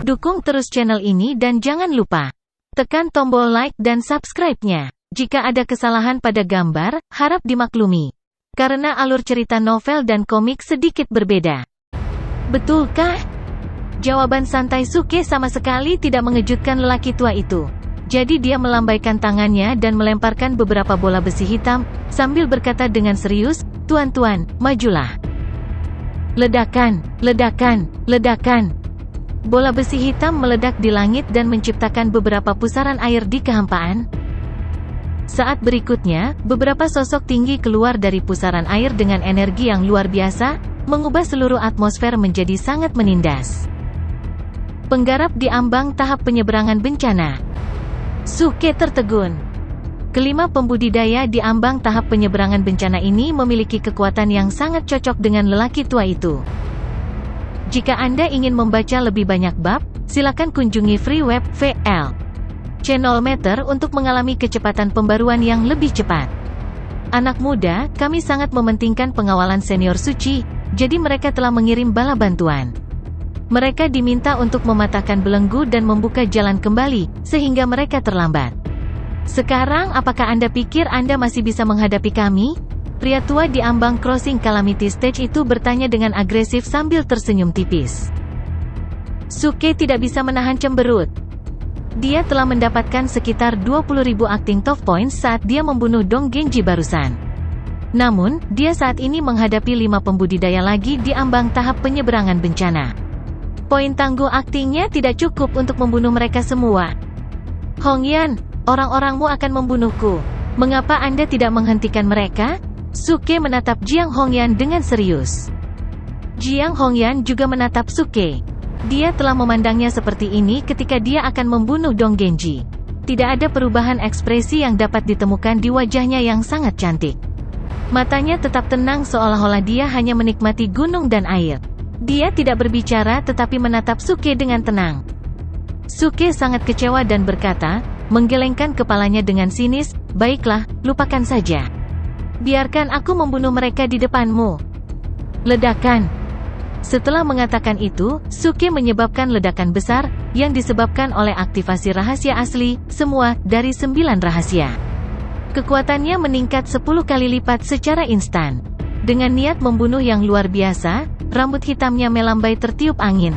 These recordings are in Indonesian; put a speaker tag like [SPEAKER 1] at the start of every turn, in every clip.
[SPEAKER 1] Dukung terus channel ini dan jangan lupa tekan tombol like dan subscribe-nya. Jika ada kesalahan pada gambar, harap dimaklumi. Karena alur cerita novel dan komik sedikit berbeda. Betulkah? Jawaban santai Suke sama sekali tidak mengejutkan lelaki tua itu. Jadi dia melambaikan tangannya dan melemparkan beberapa bola besi hitam, sambil berkata dengan serius, "Tuan-tuan, majulah." Ledakan, ledakan, ledakan. Bola besi hitam meledak di langit dan menciptakan beberapa pusaran air di kehampaan. Saat berikutnya, beberapa sosok tinggi keluar dari pusaran air dengan energi yang luar biasa, mengubah seluruh atmosfer menjadi sangat menindas. Penggarap di ambang tahap penyeberangan bencana. Suke tertegun. Kelima pembudidaya di ambang tahap penyeberangan bencana ini memiliki kekuatan yang sangat cocok dengan lelaki tua itu. Jika Anda ingin membaca lebih banyak bab, silakan kunjungi free web VL Channel Meter untuk mengalami kecepatan pembaruan yang lebih cepat. Anak muda, kami sangat mementingkan pengawalan senior suci, jadi mereka telah mengirim bala bantuan. Mereka diminta untuk mematahkan belenggu dan membuka jalan kembali, sehingga mereka terlambat. Sekarang apakah Anda pikir Anda masih bisa menghadapi kami? Pria tua di ambang Crossing Calamity Stage itu bertanya dengan agresif sambil tersenyum tipis. Suke tidak bisa menahan cemberut. Dia telah mendapatkan sekitar 20.000 acting tough points saat dia membunuh Dong Genji barusan. Namun, dia saat ini menghadapi 5 pembudidaya lagi di ambang tahap penyeberangan bencana. Poin tangguh aktingnya tidak cukup untuk membunuh mereka semua. Hongyan, orang-orangmu akan membunuhku. Mengapa Anda tidak menghentikan mereka? Suke menatap Jiang Hongyan dengan serius. Jiang Hongyan juga menatap Suke. Dia telah memandangnya seperti ini ketika dia akan membunuh Dong Genji. Tidak ada perubahan ekspresi yang dapat ditemukan di wajahnya yang sangat cantik. Matanya tetap tenang seolah-olah dia hanya menikmati gunung dan air. Dia tidak berbicara tetapi menatap Suke dengan tenang. Suke sangat kecewa dan berkata, menggelengkan kepalanya dengan sinis, "Baiklah, lupakan saja. Biarkan aku membunuh mereka di depanmu." Ledakan. Setelah mengatakan itu, Suke menyebabkan ledakan besar, yang disebabkan oleh aktivasi rahasia asli, semua, dari 9 rahasia. Kekuatannya meningkat 10 kali lipat secara instan. Dengan niat membunuh yang luar biasa, rambut hitamnya melambai tertiup angin.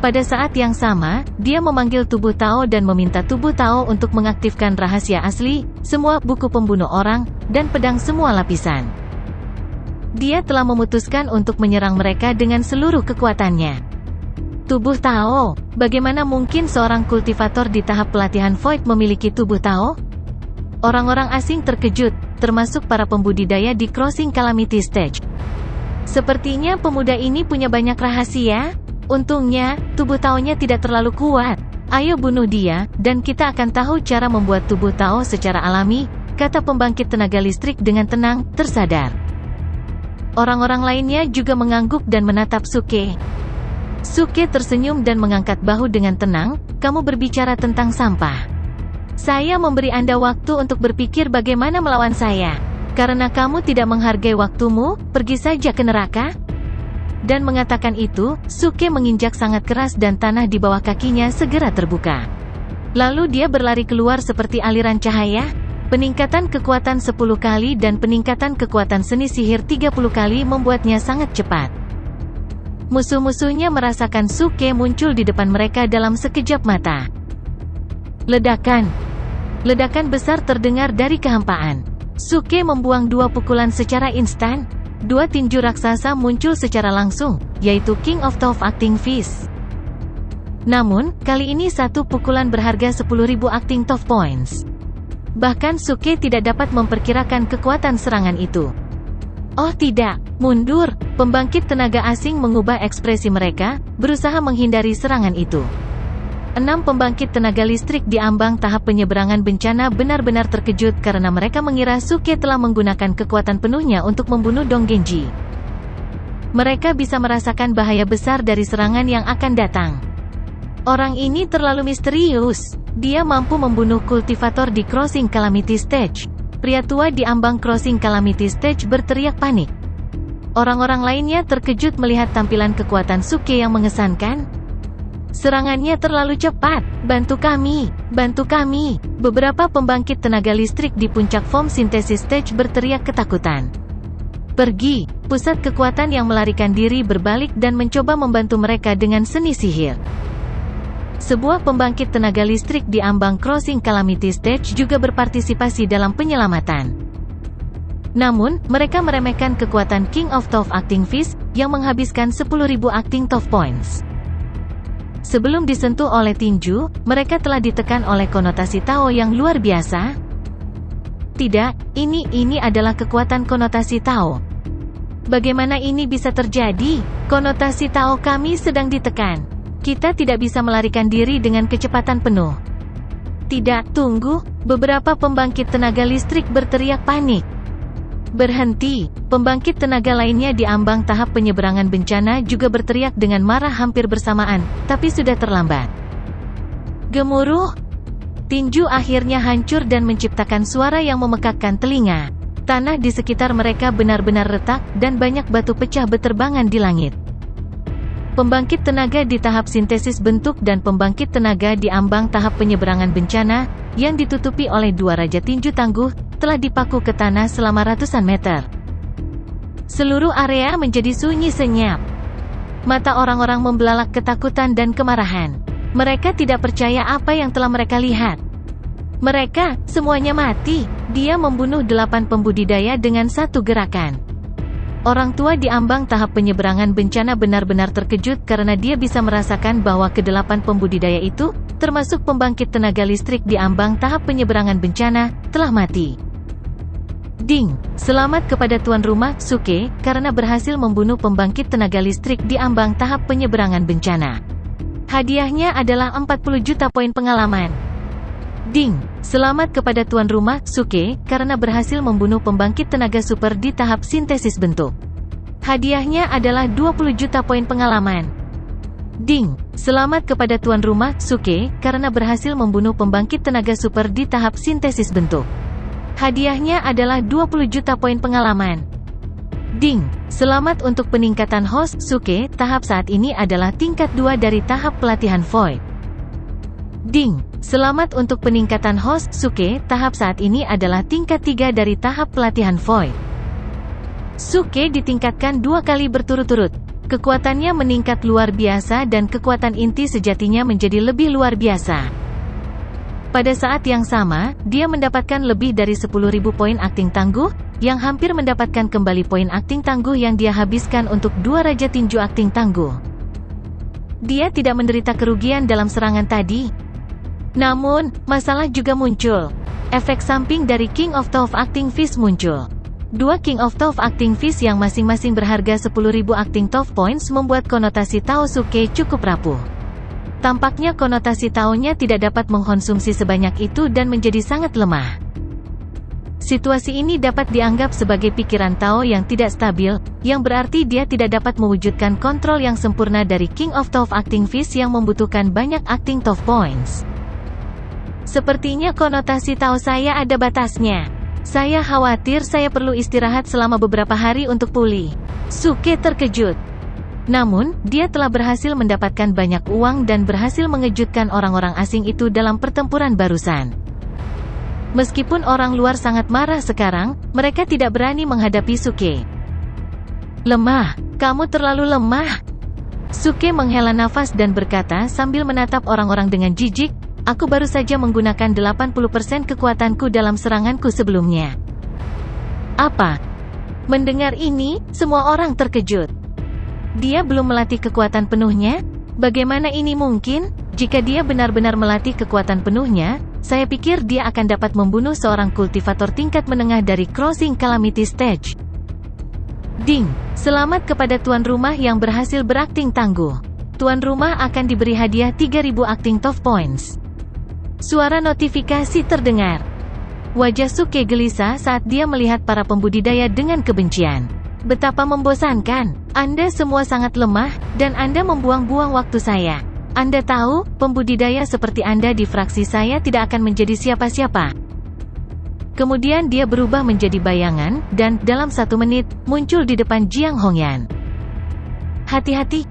[SPEAKER 1] Pada saat yang sama, dia memanggil tubuh Tao dan meminta tubuh Tao untuk mengaktifkan rahasia asli, semua buku pembunuh orang, dan pedang semua lapisan. Dia telah memutuskan untuk menyerang mereka dengan seluruh kekuatannya. Tubuh Tao, bagaimana mungkin seorang kultivator di tahap pelatihan Void memiliki tubuh Tao? Orang-orang asing terkejut, termasuk para pembudidaya di Crossing Calamity Stage. Sepertinya pemuda ini punya banyak rahasia. Untungnya, tubuh Tao-nya tidak terlalu kuat. Ayo bunuh dia, dan kita akan tahu cara membuat tubuh Tao secara alami, kata pembangkit tenaga listrik dengan tenang, tersadar. Orang-orang lainnya juga mengangguk dan menatap Suke. Suke tersenyum dan mengangkat bahu dengan tenang, "Kamu berbicara tentang sampah. Saya memberi Anda waktu untuk berpikir bagaimana melawan saya. Karena kamu tidak menghargai waktumu, pergi saja ke neraka." Dan mengatakan itu, Suke menginjak sangat keras dan tanah di bawah kakinya segera terbuka. Lalu dia berlari keluar seperti aliran cahaya. Peningkatan kekuatan 10 kali dan peningkatan kekuatan seni sihir 30 kali membuatnya sangat cepat. Musuh-musuhnya merasakan Suke muncul di depan mereka dalam sekejap mata. Ledakan. Ledakan besar terdengar dari kehampaan. Suke membuang 2 pukulan secara instan. 2 tinju raksasa muncul secara langsung, yaitu King of Tough Acting Fist. Namun, kali ini 1 pukulan berharga 10.000 acting tough points. Bahkan Suke tidak dapat memperkirakan kekuatan serangan itu. Oh tidak, mundur! Pembangkit tenaga asing mengubah ekspresi mereka, berusaha menghindari serangan itu. 6 pembangkit tenaga listrik di ambang tahap penyeberangan bencana benar-benar terkejut karena mereka mengira Suke telah menggunakan kekuatan penuhnya untuk membunuh Dong Genji. Mereka bisa merasakan bahaya besar dari serangan yang akan datang. Orang ini terlalu misterius. Dia mampu membunuh kultivator di Crossing Calamity Stage. Pria tua di ambang Crossing Calamity Stage berteriak panik. Orang-orang lainnya terkejut melihat tampilan kekuatan Suke yang mengesankan. Serangannya terlalu cepat. Bantu kami, bantu kami. Beberapa pembangkit tenaga listrik di puncak foam sintesis stage berteriak ketakutan. Pergi. Pusat kekuatan yang melarikan diri berbalik dan mencoba membantu mereka dengan seni sihir. Sebuah pembangkit tenaga listrik di ambang Crossing Calamity Stage juga berpartisipasi dalam penyelamatan. Namun, mereka meremehkan kekuatan King of Top Acting Fish, yang menghabiskan 10.000 Acting Top Points. Sebelum disentuh oleh tinju, mereka telah ditekan oleh konotasi Tao yang luar biasa. Tidak, ini adalah kekuatan konotasi Tao. Bagaimana ini bisa terjadi? Konotasi Tao kami sedang ditekan. Kita tidak bisa melarikan diri dengan kecepatan penuh. Tidak, tunggu. Beberapa pembangkit tenaga listrik berteriak panik. Berhenti. Pembangkit tenaga lainnya di ambang tahap penyeberangan bencana juga berteriak dengan marah hampir bersamaan, tapi sudah terlambat. Gemuruh. Tinju akhirnya hancur dan menciptakan suara yang memekakkan telinga. Tanah di sekitar mereka benar-benar retak, dan banyak batu pecah beterbangan di langit. Pembangkit tenaga di tahap sintesis bentuk dan pembangkit tenaga di ambang tahap penyeberangan bencana, yang ditutupi oleh dua raja tinju tangguh, telah dipaku ke tanah selama ratusan meter. Seluruh area menjadi sunyi senyap. Mata orang-orang membelalak ketakutan dan kemarahan. Mereka tidak percaya apa yang telah mereka lihat. Mereka, semuanya mati. Dia membunuh 8 pembudidaya dengan satu gerakan. Orang tua di ambang tahap penyeberangan bencana benar-benar terkejut karena dia bisa merasakan bahwa ke-8 pembudidaya itu, termasuk pembangkit tenaga listrik di ambang tahap penyeberangan bencana, telah mati. Ding! Selamat kepada tuan rumah, Suke, karena berhasil membunuh pembangkit tenaga listrik di ambang tahap penyeberangan bencana. Hadiahnya adalah 40 juta poin pengalaman. Ding! Selamat kepada tuan rumah, Suke, karena berhasil membunuh pembangkit tenaga super di tahap sintesis bentuk. Hadiahnya adalah 20 juta poin pengalaman. Ding! Selamat kepada tuan rumah, Suke, karena berhasil membunuh pembangkit tenaga super di tahap sintesis bentuk. Hadiahnya adalah 20 juta poin pengalaman. Ding! Selamat untuk peningkatan host, Suke, tahap saat ini adalah tingkat 2 dari tahap pelatihan Void. Ding! Selamat untuk peningkatan host, Suke, tahap saat ini adalah tingkat 3 dari tahap pelatihan Void. Suke ditingkatkan 2 kali berturut-turut. Kekuatannya meningkat luar biasa dan kekuatan inti sejatinya menjadi lebih luar biasa. Pada saat yang sama, dia mendapatkan lebih dari 10.000 poin akting tangguh, yang hampir mendapatkan kembali poin akting tangguh yang dia habiskan untuk 2 raja tinju akting tangguh. Dia tidak menderita kerugian dalam serangan tadi. Namun, masalah juga muncul. Efek samping dari King of Top Acting Fish muncul. 2 King of Top Acting Fish yang masing-masing berharga 10.000 Acting Top Points membuat konotasi Tao Suke cukup rapuh. Tampaknya konotasi Tao-nya tidak dapat mengkonsumsi sebanyak itu dan menjadi sangat lemah. Situasi ini dapat dianggap sebagai pikiran Tao yang tidak stabil, yang berarti dia tidak dapat mewujudkan kontrol yang sempurna dari King of Top Acting Fish yang membutuhkan banyak Acting Top Points. Sepertinya konotasi Tao saya ada batasnya. Saya khawatir saya perlu istirahat selama beberapa hari untuk pulih. Suke terkejut. Namun, dia telah berhasil mendapatkan banyak uang dan berhasil mengejutkan orang-orang asing itu dalam pertempuran barusan. Meskipun orang luar sangat marah sekarang, mereka tidak berani menghadapi Suke. Lemah, kamu terlalu lemah. Suke menghela nafas dan berkata sambil menatap orang-orang dengan jijik, aku baru saja menggunakan 80% kekuatanku dalam seranganku sebelumnya. Apa? Mendengar ini, semua orang terkejut. Dia belum melatih kekuatan penuhnya? Bagaimana ini mungkin? Jika dia benar-benar melatih kekuatan penuhnya, saya pikir dia akan dapat membunuh seorang kultivator tingkat menengah dari Crossing Calamity Stage. Ding! Selamat kepada tuan rumah yang berhasil berakting tangguh. Tuan rumah akan diberi hadiah 3.000 Acting Top Points. Suara notifikasi terdengar. Wajah Suke gelisah saat dia melihat para pembudidaya dengan kebencian. Betapa membosankan. Anda semua sangat lemah, dan Anda membuang-buang waktu saya. Anda tahu, pembudidaya seperti Anda di fraksi saya tidak akan menjadi siapa-siapa. Kemudian dia berubah menjadi bayangan, dan, dalam 1 menit, muncul di depan Jiang Hongyan. Hati-hati.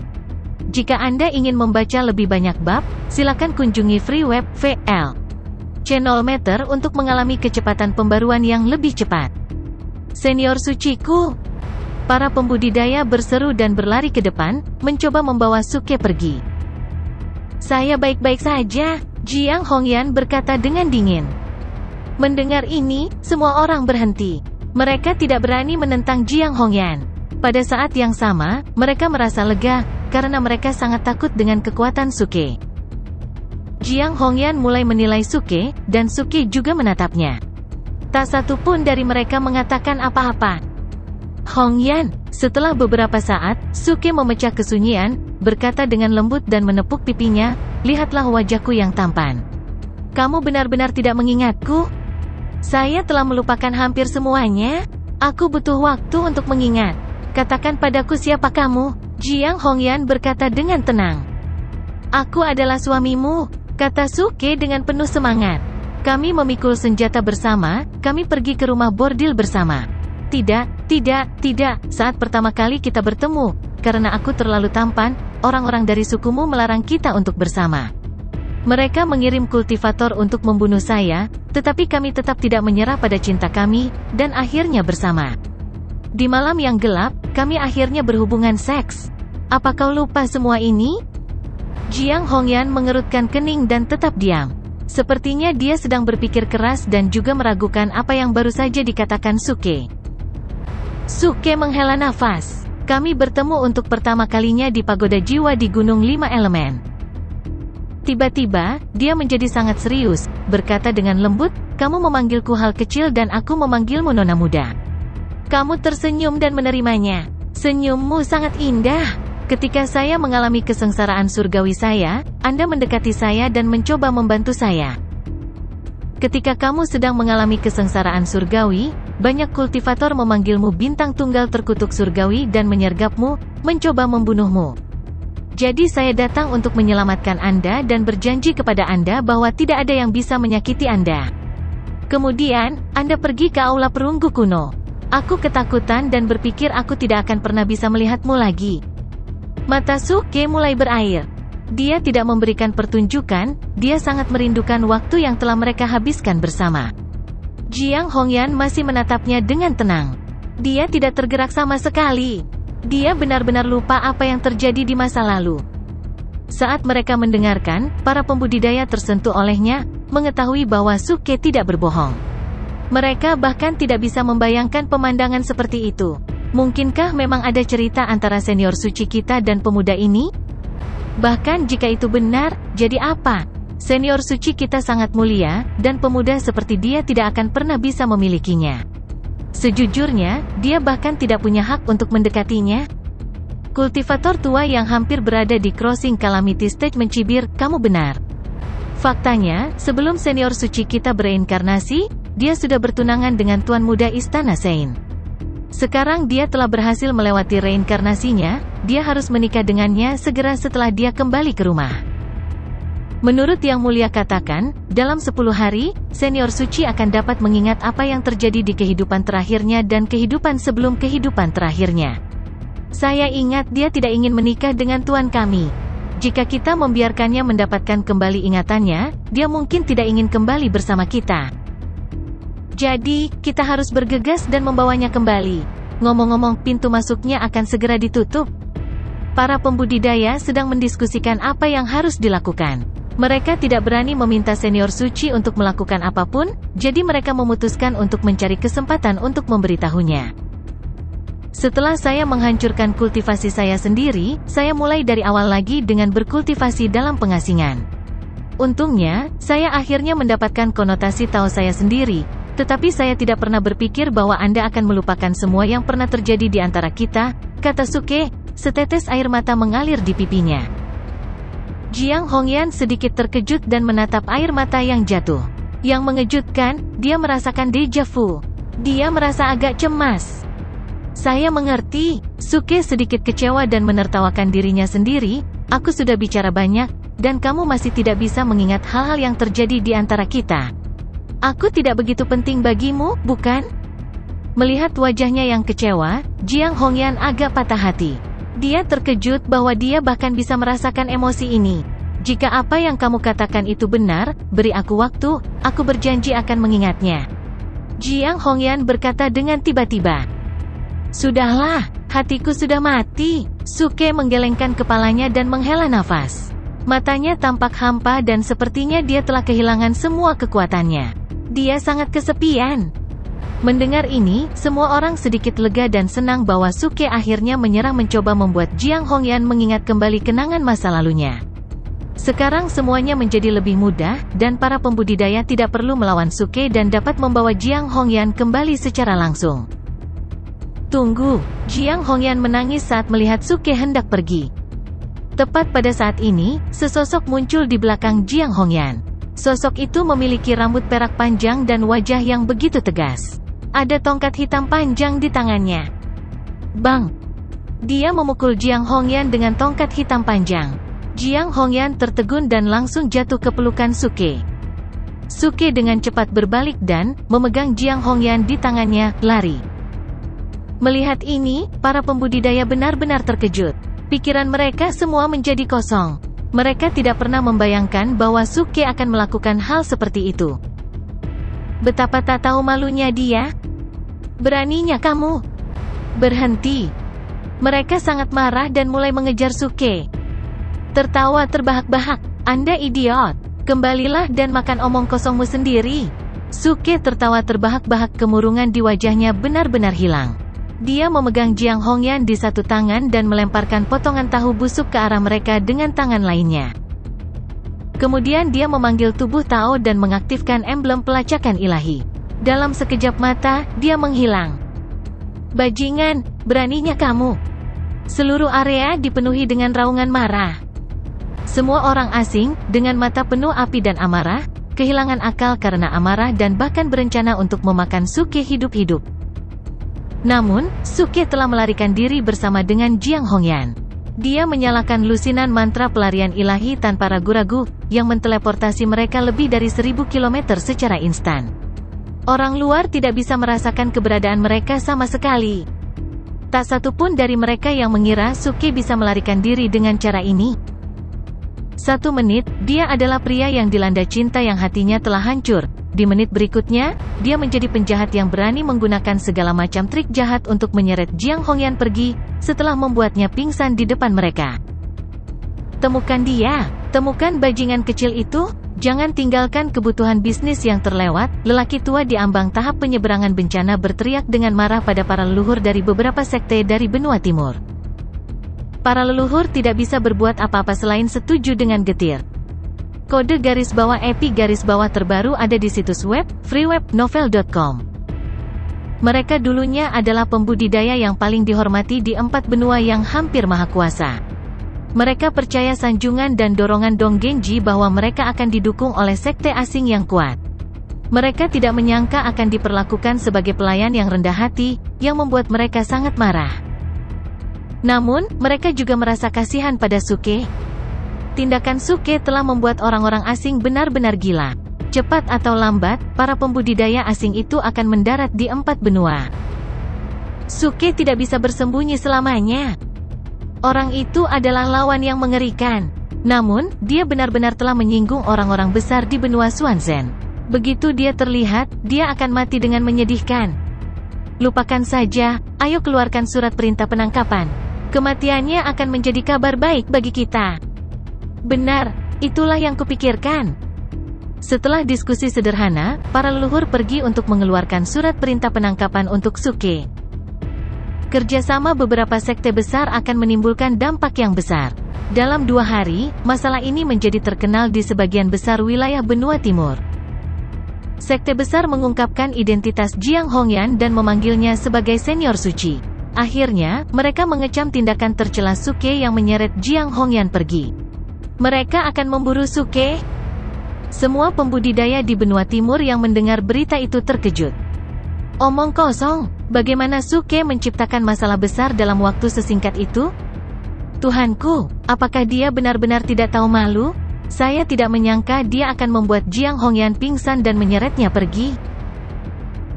[SPEAKER 1] Jika Anda ingin membaca lebih banyak bab, silakan kunjungi free web VL Channel Meter untuk mengalami kecepatan pembaruan yang lebih cepat. Senior suciku! Para pembudidaya berseru dan berlari ke depan, mencoba membawa Suke pergi. Saya baik-baik saja, Jiang Hongyan berkata dengan dingin. Mendengar ini, semua orang berhenti. Mereka tidak berani menentang Jiang Hongyan. Pada saat yang sama, mereka merasa lega, karena mereka sangat takut dengan kekuatan Suke. Jiang Hongyan mulai menilai Suke, dan Suke juga menatapnya. Tak satu pun dari mereka mengatakan apa-apa. Hongyan, setelah beberapa saat, Suke memecah kesunyian, berkata dengan lembut dan menepuk pipinya, lihatlah wajahku yang tampan. Kamu benar-benar tidak mengingatku? Saya telah melupakan hampir semuanya. Aku butuh waktu untuk mengingat. Katakan padaku siapa kamu, Jiang Hongyan berkata dengan tenang. Aku adalah suamimu, kata Suke dengan penuh semangat. Kami memikul senjata bersama, kami pergi ke rumah bordil bersama. Tidak, saat pertama kali kita bertemu, karena aku terlalu tampan, orang-orang dari sukumu melarang kita untuk bersama. Mereka mengirim kultivator untuk membunuh saya, tetapi kami tetap tidak menyerah pada cinta kami, dan akhirnya bersama. Di malam yang gelap, kami akhirnya berhubungan seks. Apa kau lupa semua ini? Jiang Hongyan mengerutkan kening dan tetap diam. Sepertinya dia sedang berpikir keras dan juga meragukan apa yang baru saja dikatakan Suke. Suke menghela nafas. Kami bertemu untuk pertama kalinya di pagoda jiwa di Gunung Lima Elemen. Tiba-tiba, dia menjadi sangat serius, berkata dengan lembut, kamu memanggilku hal kecil dan aku memanggilmu nona muda. Kamu tersenyum dan menerimanya. Senyummu sangat indah. Ketika saya mengalami kesengsaraan surgawi saya, Anda mendekati saya dan mencoba membantu saya. Ketika kamu sedang mengalami kesengsaraan surgawi, banyak kultivator memanggilmu bintang tunggal terkutuk surgawi dan menyergapmu, mencoba membunuhmu. Jadi saya datang untuk menyelamatkan Anda dan berjanji kepada Anda bahwa tidak ada yang bisa menyakiti Anda. Kemudian, Anda pergi ke aula perunggu kuno. Aku ketakutan dan berpikir aku tidak akan pernah bisa melihatmu lagi. Mata Suke mulai berair. Dia tidak memberikan pertunjukan, dia sangat merindukan waktu yang telah mereka habiskan bersama. Jiang Hongyan masih menatapnya dengan tenang. Dia tidak tergerak sama sekali. Dia benar-benar lupa apa yang terjadi di masa lalu. Saat mereka mendengarkan, para pembudidaya tersentuh olehnya, mengetahui bahwa Suke tidak berbohong. Mereka bahkan tidak bisa membayangkan pemandangan seperti itu. Mungkinkah memang ada cerita antara senior suci kita dan pemuda ini? Bahkan jika itu benar, jadi apa? Senior suci kita sangat mulia, dan pemuda seperti dia tidak akan pernah bisa memilikinya. Sejujurnya, dia bahkan tidak punya hak untuk mendekatinya. Kultivator tua yang hampir berada di crossing calamity stage mencibir, kamu benar. Faktanya, sebelum senior suci kita bereinkarnasi, dia sudah bertunangan dengan tuan muda istana Sein. Sekarang dia telah berhasil melewati reinkarnasinya, dia harus menikah dengannya segera setelah dia kembali ke rumah. Menurut Yang Mulia katakan, dalam 10 hari, senior suci akan dapat mengingat apa yang terjadi di kehidupan terakhirnya dan kehidupan sebelum kehidupan terakhirnya. Saya ingat dia tidak ingin menikah dengan tuan kami. Jika kita membiarkannya mendapatkan kembali ingatannya, dia mungkin tidak ingin kembali bersama kita. Jadi, kita harus bergegas dan membawanya kembali. Ngomong-ngomong, pintu masuknya akan segera ditutup. Para pembudidaya sedang mendiskusikan apa yang harus dilakukan. Mereka tidak berani meminta senior suci untuk melakukan apapun, jadi mereka memutuskan untuk mencari kesempatan untuk memberitahunya. Setelah saya menghancurkan kultivasi saya sendiri, saya mulai dari awal lagi dengan berkultivasi dalam pengasingan. Untungnya, saya akhirnya mendapatkan konotasi Tao saya sendiri. Tetapi saya tidak pernah berpikir bahwa Anda akan melupakan semua yang pernah terjadi di antara kita, kata Suke, setetes air mata mengalir di pipinya. Jiang Hongyan sedikit terkejut dan menatap air mata yang jatuh. Yang mengejutkan, dia merasakan deja vu. Dia merasa agak cemas. Saya mengerti, Suke sedikit kecewa dan menertawakan dirinya sendiri, aku sudah bicara banyak, dan kamu masih tidak bisa mengingat hal-hal yang terjadi di antara kita. Aku tidak begitu penting bagimu, bukan? Melihat wajahnya yang kecewa, Jiang Hongyan agak patah hati. Dia terkejut bahwa dia bahkan bisa merasakan emosi ini. Jika apa yang kamu katakan itu benar, beri aku waktu, aku berjanji akan mengingatnya. Jiang Hongyan berkata dengan tiba-tiba. Sudahlah, hatiku sudah mati. Suke menggelengkan kepalanya dan menghela nafas. Matanya tampak hampa dan sepertinya dia telah kehilangan semua kekuatannya. Dia sangat kesepian. Mendengar ini, semua orang sedikit lega dan senang bahwa Suke akhirnya menyerah mencoba membuat Jiang Hongyan mengingat kembali kenangan masa lalunya. Sekarang semuanya menjadi lebih mudah, dan para pembudidaya tidak perlu melawan Suke dan dapat membawa Jiang Hongyan kembali secara langsung. Tunggu, Jiang Hongyan menangis saat melihat Suke hendak pergi. Tepat pada saat ini, sesosok muncul di belakang Jiang Hongyan. Sosok itu memiliki rambut perak panjang dan wajah yang begitu tegas. Ada tongkat hitam panjang di tangannya. Bang! Dia memukul Jiang Hongyan dengan tongkat hitam panjang. Jiang Hongyan tertegun dan langsung jatuh ke pelukan Suke. Suke dengan cepat berbalik dan memegang Jiang Hongyan di tangannya, lari. Melihat ini, para pembudidaya benar-benar terkejut. Pikiran mereka semua menjadi kosong. Mereka tidak pernah membayangkan bahwa Suke akan melakukan hal seperti itu. Betapa tak tahu malunya dia. Beraninya kamu. Berhenti. Mereka sangat marah dan mulai mengejar Suke. Tertawa terbahak-bahak. Anda idiot. Kembalilah dan makan omong kosongmu sendiri. Suke tertawa terbahak-bahak, kemurungan di wajahnya benar-benar hilang. Dia memegang Jiang Hongyan di satu tangan dan melemparkan potongan tahu busuk ke arah mereka dengan tangan lainnya. Kemudian dia memanggil tubuh Tao dan mengaktifkan emblem pelacakan ilahi. Dalam sekejap mata, dia menghilang. Bajingan, beraninya kamu. Seluruh area dipenuhi dengan raungan marah. Semua orang asing, dengan mata penuh api dan amarah, kehilangan akal karena amarah dan bahkan berencana untuk memakan Suke hidup-hidup. Namun, Suke telah melarikan diri bersama dengan Jiang Hongyan. Dia menyalakan lusinan mantra pelarian ilahi tanpa ragu-ragu, yang menteleportasi mereka lebih dari 1000 km secara instan. Orang luar tidak bisa merasakan keberadaan mereka sama sekali. Tak satu pun dari mereka yang mengira Suke bisa melarikan diri dengan cara ini. 1 menit, dia adalah pria yang dilanda cinta yang hatinya telah hancur. Di menit berikutnya, dia menjadi penjahat yang berani menggunakan segala macam trik jahat untuk menyeret Jiang Hongyan pergi, setelah membuatnya pingsan di depan mereka. Temukan dia, temukan bajingan kecil itu, jangan tinggalkan kebutuhan bisnis yang terlewat. Lelaki tua di ambang tahap penyeberangan bencana berteriak dengan marah pada para leluhur dari beberapa sekte dari benua timur. Para leluhur tidak bisa berbuat apa-apa selain setuju dengan getir. Kode _EPI terbaru ada di situs web, freewebnovel.com. Mereka dulunya adalah pembudidaya yang paling dihormati di 4 benua yang hampir maha kuasa. Mereka percaya sanjungan dan dorongan Dong Genji bahwa mereka akan didukung oleh sekte asing yang kuat. Mereka tidak menyangka akan diperlakukan sebagai pelayan yang rendah hati, yang membuat mereka sangat marah. Namun, mereka juga merasa kasihan pada Suke. Tindakan Suke telah membuat orang-orang asing benar-benar gila. Cepat atau lambat, para pembudidaya asing itu akan mendarat di 4 benua. Suke tidak bisa bersembunyi selamanya. Orang itu adalah lawan yang mengerikan. Namun, dia benar-benar telah menyinggung orang-orang besar di benua Xuanzhen. Begitu dia terlihat, dia akan mati dengan menyedihkan. Lupakan saja, ayo keluarkan surat perintah penangkapan. Kematiannya akan menjadi kabar baik bagi kita. Benar, itulah yang kupikirkan. Setelah diskusi sederhana, para leluhur pergi untuk mengeluarkan surat perintah penangkapan untuk Suke. Kerjasama beberapa sekte besar akan menimbulkan dampak yang besar. Dalam 2 hari, masalah ini menjadi terkenal di sebagian besar wilayah benua timur. Sekte besar mengungkapkan identitas Jiang Hongyan dan memanggilnya sebagai senior suci. Akhirnya, mereka mengecam tindakan tercela Suke yang menyeret Jiang Hongyan pergi. Mereka akan memburu Suke? Semua pembudidaya di benua timur yang mendengar berita itu terkejut. Omong kosong, bagaimana Suke menciptakan masalah besar dalam waktu sesingkat itu? Tuhanku, apakah dia benar-benar tidak tahu malu? Saya tidak menyangka dia akan membuat Jiang Hongyan pingsan dan menyeretnya pergi.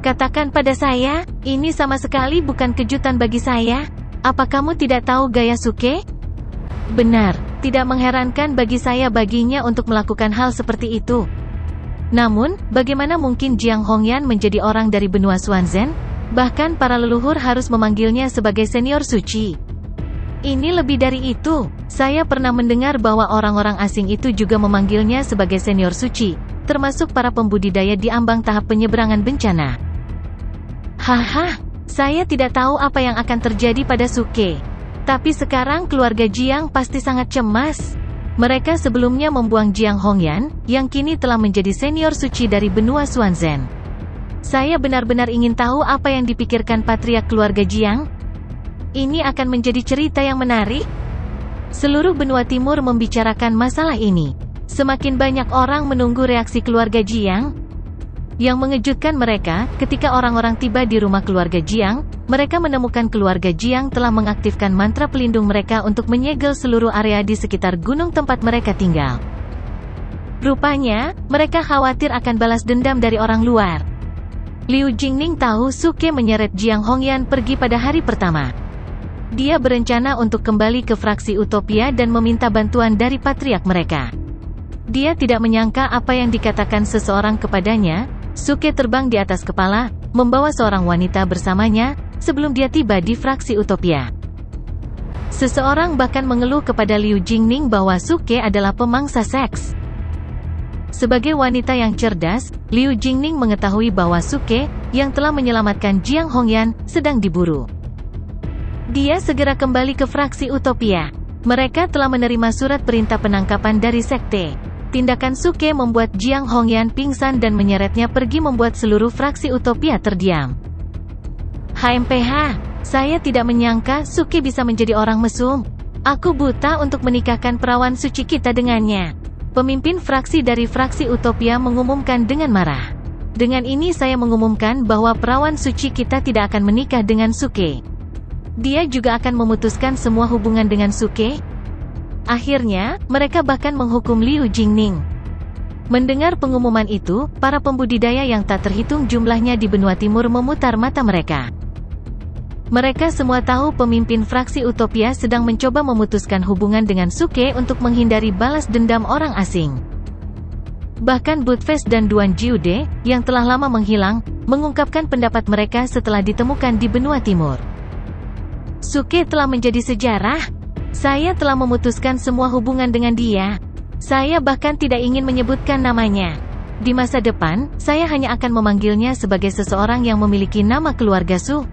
[SPEAKER 1] Katakan pada saya, ini sama sekali bukan kejutan bagi saya. Apa kamu tidak tahu gaya Suke? Benar, tidak mengherankan bagi saya baginya untuk melakukan hal seperti itu. Namun, bagaimana mungkin Jiang Hongyan menjadi orang dari benua Xuanzhen? Bahkan para leluhur harus memanggilnya sebagai senior suci. Ini lebih dari itu, saya pernah mendengar bahwa orang-orang asing itu juga memanggilnya sebagai senior suci, termasuk para pembudidaya di ambang tahap penyeberangan bencana. Haha, saya tidak tahu apa yang akan terjadi pada Suke. Tapi sekarang keluarga Jiang pasti sangat cemas. Mereka sebelumnya membuang Jiang Hongyan, yang kini telah menjadi senior suci dari benua Xuanzhen. Saya benar-benar ingin tahu apa yang dipikirkan patriark keluarga Jiang. Ini akan menjadi cerita yang menarik. Seluruh benua timur membicarakan masalah ini. Semakin banyak orang menunggu reaksi keluarga Jiang. Yang mengejutkan mereka, ketika orang-orang tiba di rumah keluarga Jiang, mereka menemukan keluarga Jiang telah mengaktifkan mantra pelindung mereka untuk menyegel seluruh area di sekitar gunung tempat mereka tinggal. Rupanya, mereka khawatir akan balas dendam dari orang luar. Liu Jingning tahu Suke menyeret Jiang Hongyan pergi pada hari pertama. Dia berencana untuk kembali ke fraksi Utopia dan meminta bantuan dari patriark mereka. Dia tidak menyangka apa yang dikatakan seseorang kepadanya. Suke terbang di atas kepala, membawa seorang wanita bersamanya, sebelum dia tiba di fraksi Utopia. Seseorang bahkan mengeluh kepada Liu Jingning bahwa Suke adalah pemangsa seks. Sebagai wanita yang cerdas, Liu Jingning mengetahui bahwa Suke, yang telah menyelamatkan Jiang Hongyan, sedang diburu. Dia segera kembali ke fraksi Utopia. Mereka telah menerima surat perintah penangkapan dari sekte. Tindakan Suke membuat Jiang Hongyan pingsan dan menyeretnya pergi membuat seluruh fraksi Utopia terdiam. HMPH, saya tidak menyangka Suke bisa menjadi orang mesum. Aku buta untuk menikahkan perawan suci kita dengannya. Pemimpin fraksi dari fraksi Utopia mengumumkan dengan marah. Dengan ini saya mengumumkan bahwa perawan suci kita tidak akan menikah dengan Suke. Dia juga akan memutuskan semua hubungan dengan Suke. Akhirnya, mereka bahkan menghukum Liu Jingning. Mendengar pengumuman itu, para pembudidaya yang tak terhitung jumlahnya di benua timur memutar mata mereka. Mereka semua tahu pemimpin fraksi Utopia sedang mencoba memutuskan hubungan dengan Suke untuk menghindari balas dendam orang asing. Bahkan Budfest dan Duan Jiude, yang telah lama menghilang, mengungkapkan pendapat mereka setelah ditemukan di benua timur. Suke telah menjadi sejarah. Saya telah memutuskan semua hubungan dengan dia. Saya bahkan tidak ingin menyebutkan namanya. Di masa depan, saya hanya akan memanggilnya sebagai seseorang yang memiliki nama keluarga Su.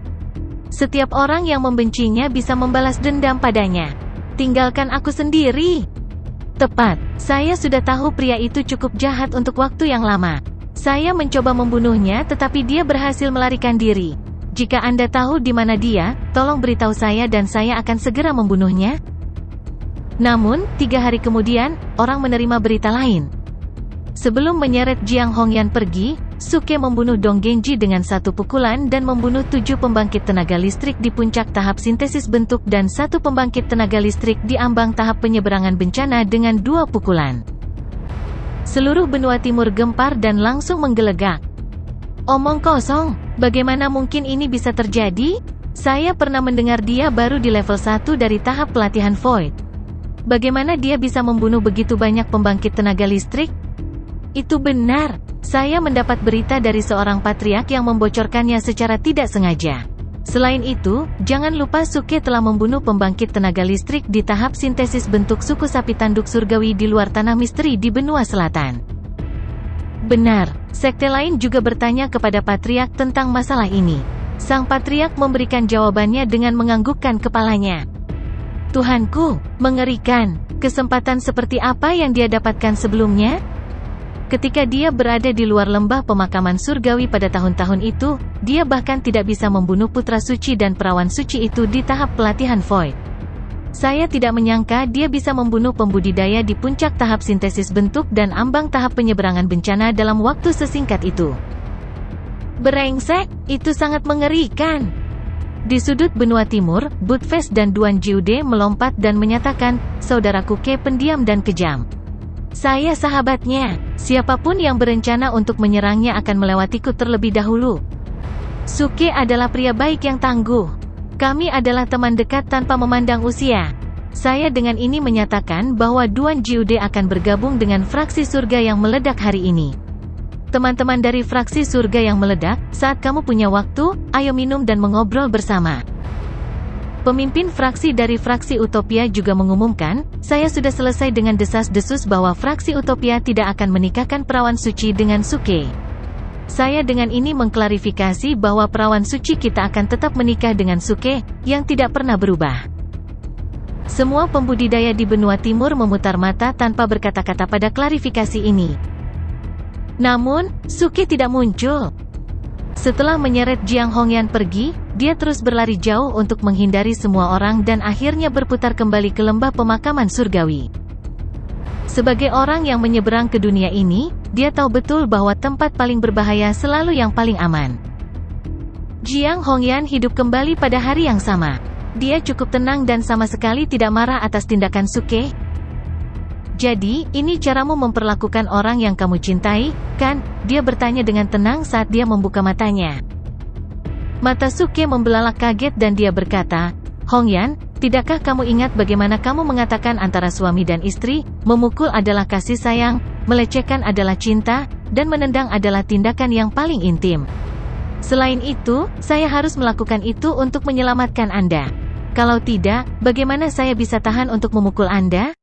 [SPEAKER 1] Setiap orang yang membencinya bisa membalas dendam padanya. Tinggalkan aku sendiri. Tepat, saya sudah tahu pria itu cukup jahat untuk waktu yang lama. Saya mencoba membunuhnya tetapi dia berhasil melarikan diri. Jika Anda tahu di mana dia, tolong beritahu saya dan saya akan segera membunuhnya. Namun, 3 hari kemudian, orang menerima berita lain. Sebelum menyeret Jiang Hongyan pergi, Suke membunuh Dong Genji dengan 1 pukulan dan membunuh 7 pembangkit tenaga listrik di puncak tahap sintesis bentuk dan 1 pembangkit tenaga listrik di ambang tahap penyeberangan bencana dengan 2 pukulan. Seluruh benua timur gempar dan langsung menggelegak. Omong kosong, bagaimana mungkin ini bisa terjadi? Saya pernah mendengar dia baru di level 1 dari tahap pelatihan Void. Bagaimana dia bisa membunuh begitu banyak pembangkit tenaga listrik? Itu benar, saya mendapat berita dari seorang patriark yang membocorkannya secara tidak sengaja. Selain itu, jangan lupa Suke telah membunuh pembangkit tenaga listrik di tahap sintesis bentuk suku sapi tanduk surgawi di luar tanah misteri di benua selatan. Benar, sekte lain juga bertanya kepada patriark tentang masalah ini. Sang patriark memberikan jawabannya dengan menganggukkan kepalanya. Tuhanku, mengerikan. Kesempatan seperti apa yang dia dapatkan sebelumnya? Ketika dia berada di luar lembah pemakaman surgawi pada tahun-tahun itu, dia bahkan tidak bisa membunuh putra suci dan perawan suci itu di tahap pelatihan Void. Saya tidak menyangka dia bisa membunuh pembudidaya di puncak tahap sintesis bentuk dan ambang tahap penyeberangan bencana dalam waktu sesingkat itu. Brengsek, itu sangat mengerikan. Di sudut benua timur, Budfest dan Duan Jiude melompat dan menyatakan, saudaraku Ke pendiam dan kejam. Saya sahabatnya, siapapun yang berencana untuk menyerangnya akan melewatiku terlebih dahulu. Suke adalah pria baik yang tangguh. Kami adalah teman dekat tanpa memandang usia. Saya dengan ini menyatakan bahwa Duan Jiude akan bergabung dengan fraksi surga yang meledak hari ini. Teman-teman dari fraksi surga yang meledak, saat kamu punya waktu, ayo minum dan mengobrol bersama. Pemimpin fraksi dari fraksi Utopia juga mengumumkan, saya sudah selesai dengan desas-desus bahwa fraksi Utopia tidak akan menikahkan perawan suci dengan Suke. Saya dengan ini mengklarifikasi bahwa perawan suci kita akan tetap menikah dengan Suke, yang tidak pernah berubah. Semua pembudidaya di benua timur memutar mata tanpa berkata-kata pada klarifikasi ini. Namun, Suke tidak muncul. Setelah menyeret Jiang Hongyan pergi, dia terus berlari jauh untuk menghindari semua orang dan akhirnya berputar kembali ke lembah pemakaman surgawi. Sebagai orang yang menyeberang ke dunia ini, dia tahu betul bahwa tempat paling berbahaya selalu yang paling aman. Jiang Hongyan hidup kembali pada hari yang sama. Dia cukup tenang dan sama sekali tidak marah atas tindakan Suke. Jadi, ini caramu memperlakukan orang yang kamu cintai, kan? Dia bertanya dengan tenang saat dia membuka matanya. Mata Suke membelalak kaget dan dia berkata, Hongyan, tidakkah kamu ingat bagaimana kamu mengatakan antara suami dan istri, memukul adalah kasih sayang, melecehkan adalah cinta, dan menendang adalah tindakan yang paling intim. Selain itu, saya harus melakukan itu untuk menyelamatkan Anda. Kalau tidak, bagaimana saya bisa tahan untuk memukul Anda?